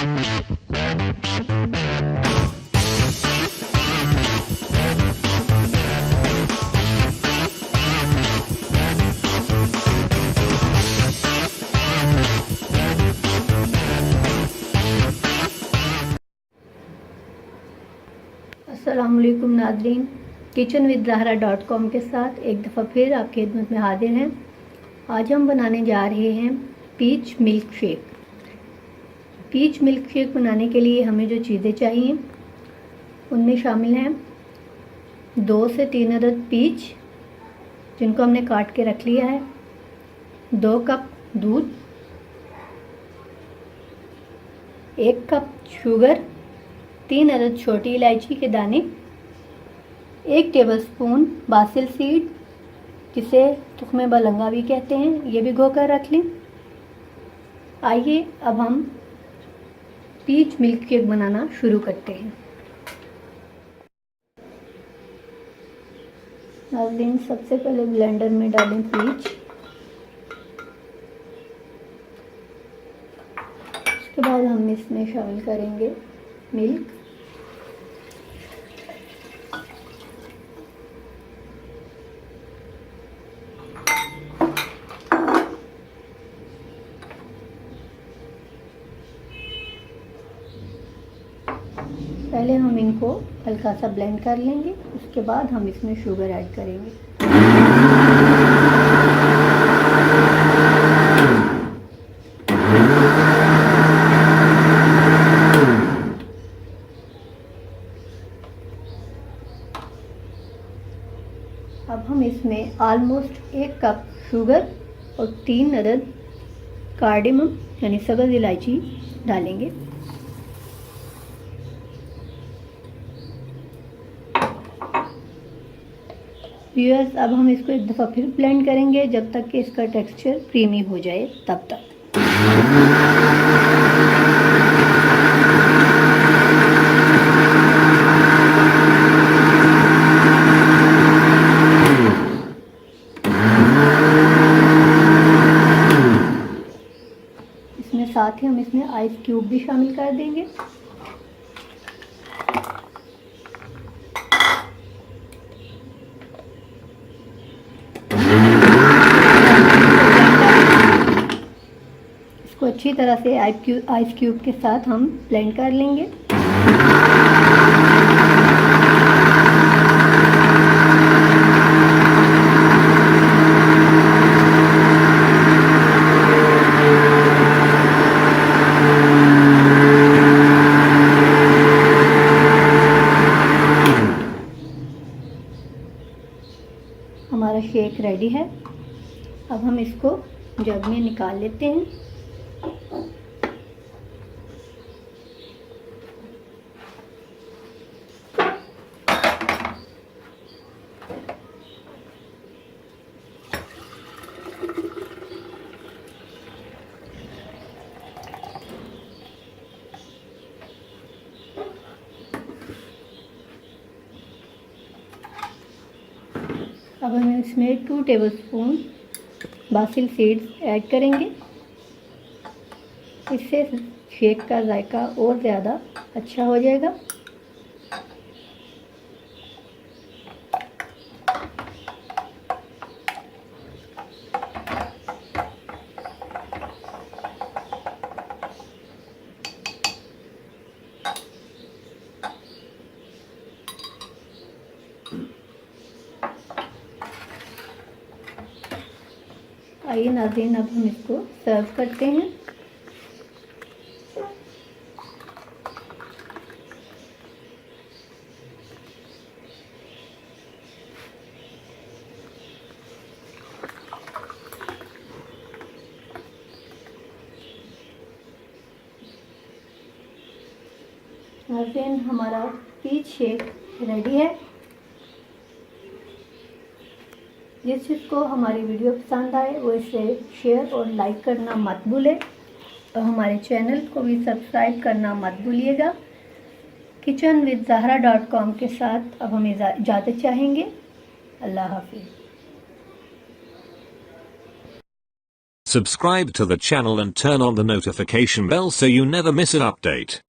अस्सलामुअलैकुम नाज़रीन, kitchenwithzahra.com के साथ एक दफ़ा फिर आपकी खिदमत में हाजिर हैं। आज हम बनाने जा रहे हैं peach milkshake. Peach milkshake बनाने के लिए हमें जो चीज़ें चाहिए उनमें शामिल हैं 2 से 3 अदद पीच, जिनको हमने काट के रख लिया है, 2 कप दूध, 1 कप शुगर, 3 अदद छोटी इलायची के दाने, 1 टेबलस्पून बासिल सीड जिसे तुख्मे बलंगा भी कहते हैं, ये भिगो कर रख लें। आइए अब हम पीच मिल्क केक बनाना शुरू करते हैं। नाज़रीन, सबसे पहले ब्लेंडर में डालें पीच, उसके बाद हम इसमें शामिल करेंगे मिल्क, पहले हम इनको हल्का सा ब्लेंड कर लेंगे, उसके बाद हम इसमें शुगर ऐड करेंगे। अब हम इसमें ऑलमोस्ट 1 कप शुगर और 3 अदद कार्डेमम यानी सब्ज़ इलायची डालेंगे। व्यूअर्स, अब हम इसको एक दफ़ा फिर ब्लेंड करेंगे जब तक कि इसका टेक्सचर क्रीमी हो जाए, तब तक। इसमें साथ ही हम इसमें आइस क्यूब भी शामिल कर देंगे। इसको अच्छी तरह से आइस क्यूब के साथ हम ब्लेंड कर लेंगे। हमारा शेक रेडी है। अब हम इसको जग में निकाल लेते हैं। अब हम इसमें 2 टेबलस्पून बासिल सीड्स ऐड करेंगे। इससे शेक का जायका और ज़्यादा अच्छा हो जाएगा। आइए नाज़रीन, अब हम इसको सर्व करते हैं। नाज़रीन, हमारा पीच शेक रेडी है। जिस जिसको हमारी वीडियो पसंद आए वो इसे शेयर और लाइक करना मत भूलें, और हमारे चैनल को भी सब्सक्राइब करना मत भूलिएगा। kitchenwithzahra.com के साथ अब हम इजाज़त चाहेंगे। अल्लाह हाफिज़। Subscribe to the channel and turn on the notification bell so you never miss an update.